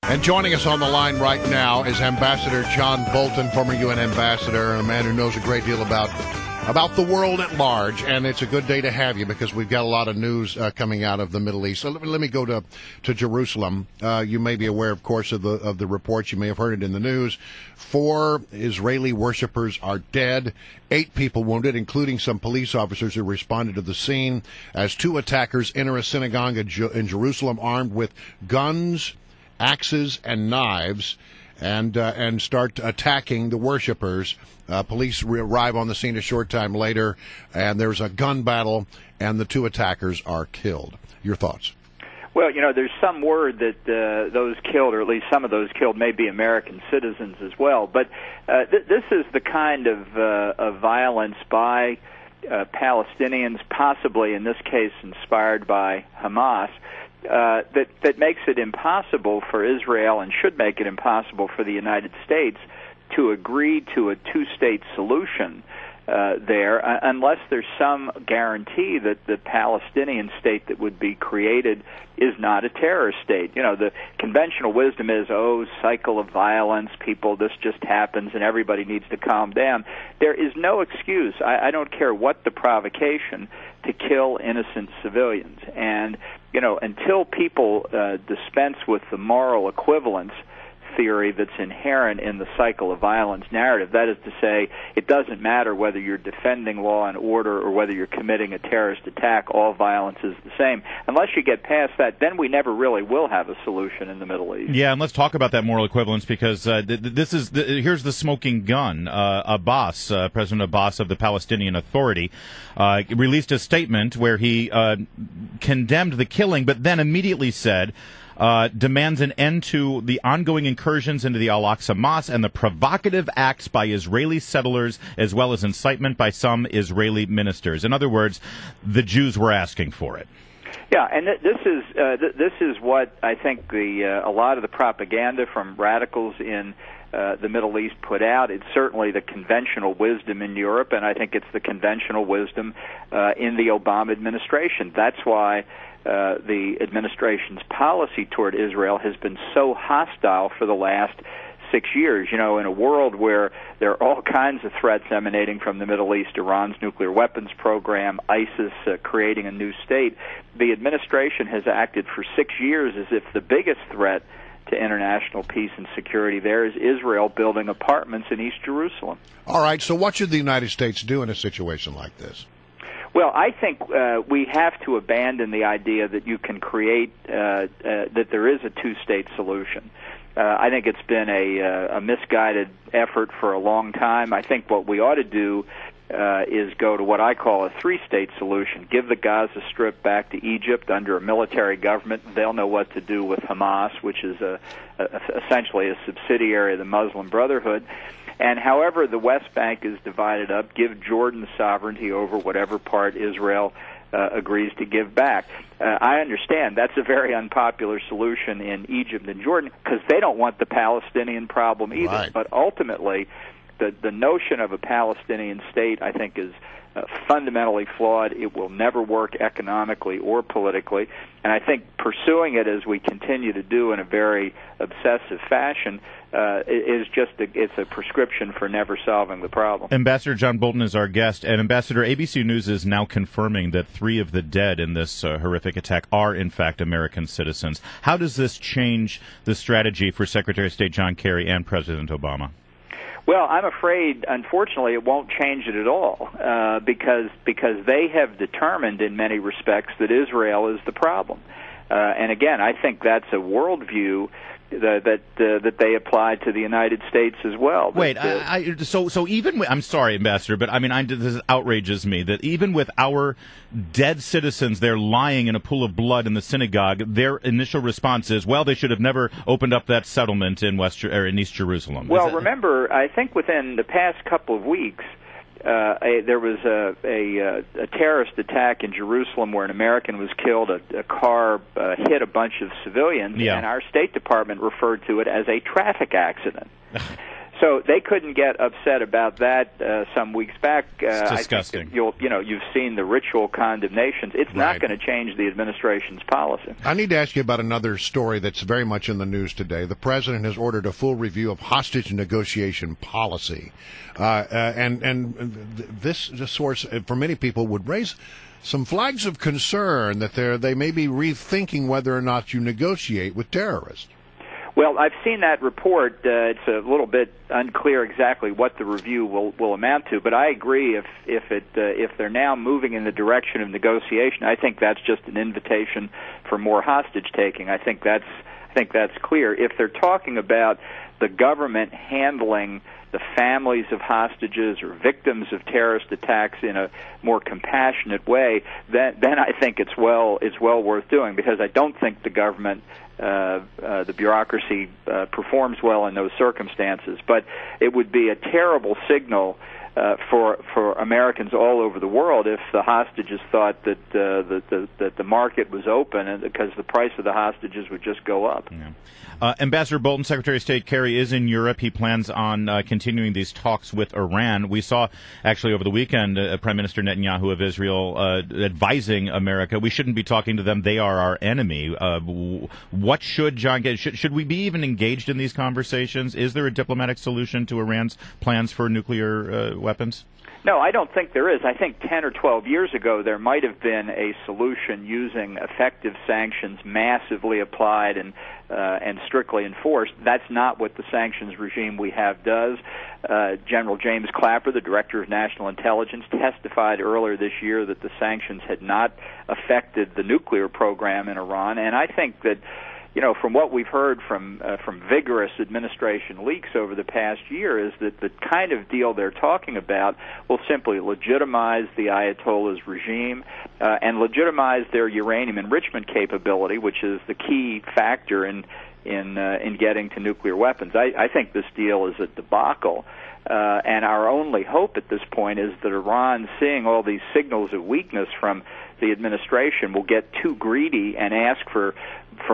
And joining us on the line right now is Ambassador John Bolton, former UN ambassador, and a man who knows a great deal about the world at large. And it's a good day to have you because we've got a lot of news coming out of the Middle East. So let me go to Jerusalem. You may be aware, of course, of the reports. You may have heard it in the news. 4 Israeli worshippers are dead, 8 people wounded, including some police officers who responded to the scene as 2 attackers enter a synagogue in Jerusalem armed with guns, axes, and knives, and start attacking the worshipers. Police arrive on the scene a short time later, and there's a gun battle, and the 2 attackers are killed. Your thoughts? Well, there's some word that those killed, or at least some of those killed, may be American citizens as well. But this is the kind of violence by Palestinians, possibly in this case inspired by Hamas, that makes it impossible for Israel, and should make it impossible for the United States, to agree to a 2-state solution there, unless there's some guarantee that the Palestinian state that would be created is not a terrorist state. The conventional wisdom is, cycle of violence, people, this just happens, and everybody needs to calm down. There is no excuse, I don't care what the provocation, to kill innocent civilians. And, until people dispense with the moral equivalence theory that's inherent in the cycle of violence narrative. That is to say, it doesn't matter whether you're defending law and order or whether you're committing a terrorist attack, all violence is the same. Unless you get past that, then we never really will have a solution in the Middle East. Yeah, and let's talk about that moral equivalence, because here's the smoking gun. Abbas, President Abbas of the Palestinian Authority, released a statement where he condemned the killing, but then immediately said, demands an end to the ongoing incursions into the Al-Aqsa Mosque and the provocative acts by Israeli settlers, as well as incitement by some Israeli ministers. In other words, the Jews were asking for it. Yeah, and this is what I think a lot of the propaganda from radicals in the Middle East put out. It's certainly the conventional wisdom in Europe, and I think it's the conventional wisdom in the Obama administration. That's why the administration's policy toward Israel has been so hostile for the last 6 years. In a world where there are all kinds of threats emanating from the Middle East, Iran's nuclear weapons program, ISIS creating a new state, the administration has acted for 6 years as if the biggest threat to international peace and security there is Israel building apartments in East Jerusalem. All right, so what should the United States do in a situation like this? Well, I think we have to abandon the idea that you can create, that there is a 2-state solution. I think it's been a misguided effort for a long time. I think what we ought to do is go to what I call a 3-state solution. Give the Gaza Strip back to Egypt under a military government. They'll know what to do with Hamas, which is essentially a subsidiary of the Muslim Brotherhood. And however the West Bank is divided up, give Jordan sovereignty over whatever part Israel agrees to give back. I understand that's a very unpopular solution in Egypt and Jordan because they don't want the Palestinian problem either. Right. But ultimately, the notion of a Palestinian state, I think, is fundamentally flawed. It will never work economically or politically. And I think pursuing it as we continue to do in a very obsessive fashion is it's a prescription for never solving the problem. Ambassador John Bolton is our guest. And Ambassador, ABC News is now confirming that 3 of the dead in this horrific attack are, in fact, American citizens. How does this change the strategy for Secretary of State John Kerry and President Obama? Well, I'm afraid, unfortunately, it won't change it at all because they have determined in many respects that Israel is the problem. And again, I think that's a worldview that they apply to the United States as well. Wait, so even I'm sorry, Ambassador, but this outrages me that even with our dead citizens there lying in a pool of blood in the synagogue, their initial response is, well, they should have never opened up that settlement in East Jerusalem. Well, remember, I think within the past couple of weeks, there was a terrorist attack in Jerusalem where an American was killed. A car hit a bunch of civilians, and our State Department referred to it as a traffic accident. So they couldn't get upset about that some weeks back. It's disgusting. I think you've seen the ritual condemnations. It's not going to change the administration's policy. I need to ask you about another story that's very much in the news today. The president has ordered a full review of hostage negotiation policy, and this source for many people would raise some flags of concern that they may be rethinking whether or not you negotiate with terrorists. Well, I've seen that report. It's a little bit unclear exactly what the review will amount to, but I agree if they're now moving in the direction of negotiation, I think that's just an invitation for more hostage taking. I think that's clear. If they're talking about the government handling the families of hostages or victims of terrorist attacks in a more compassionate way, then I think it's well worth doing, because I don't think the government, the bureaucracy, performs well in those circumstances. But it would be a terrible signal for Americans all over the world if the hostages thought that the market was open, and because the price of the hostages would just go up. Yeah. Ambassador Bolton, Secretary of State Kerry is in Europe. He plans on continuing these talks with Iran. We saw actually over the weekend Prime Minister Netanyahu of Israel advising America we shouldn't be talking to them. They are our enemy. What should John get? Should we be even engaged in these conversations? Is there a diplomatic solution to Iran's plans for nuclear weapons? No, I don't think there is. I think 10 or 12 years ago there might have been a solution using effective sanctions massively applied and strictly enforced. That's not what the sanctions regime we have does. General James Clapper, the Director of National Intelligence, testified earlier this year that the sanctions had not affected the nuclear program in Iran, and I think that, from what we've heard from vigorous administration leaks over the past year, is that the kind of deal they're talking about will simply legitimize the Ayatollah's regime and legitimize their uranium enrichment capability, which is the key factor in getting to nuclear weapons. I think this deal is a debacle. And our only hope at this point is that Iran, seeing all these signals of weakness from the administration, will get too greedy and ask for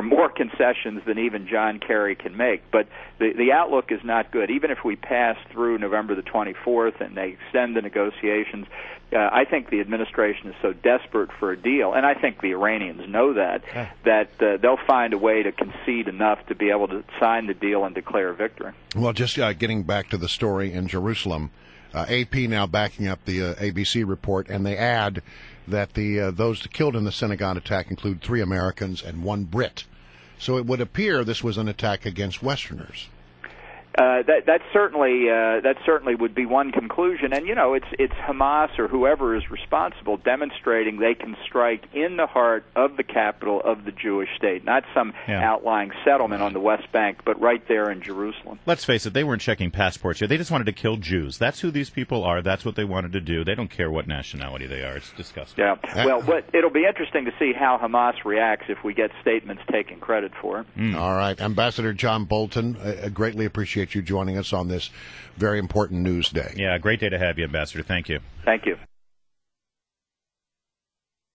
more concessions than even John Kerry can make. But the outlook is not good. Even if we pass through November the 24th and they extend the negotiations, I think the administration is so desperate for a deal, and I think the Iranians know that they'll find a way to concede enough to be able to sign the deal and declare victory. Well, just getting back to the story in Jerusalem, AP now backing up the ABC report, and they add that those killed in the synagogue attack include 3 Americans and 1 Brit. So it would appear this was an attack against Westerners. That certainly would be one conclusion, and it's Hamas or whoever is responsible demonstrating they can strike in the heart of the capital of the Jewish state, not some outlying settlement on the West Bank, but right there in Jerusalem. Let's face it, they weren't checking passports here. They just wanted to kill Jews. That's who these people are. That's what they wanted to do. They don't care what nationality they are. It's disgusting. Yeah. Well, it'll be interesting to see how Hamas reacts if we get statements taking credit for it. All right, Ambassador John Bolton, I greatly appreciate you joining us on this very important news day. Yeah, great day to have you, Ambassador. Thank you. Thank you.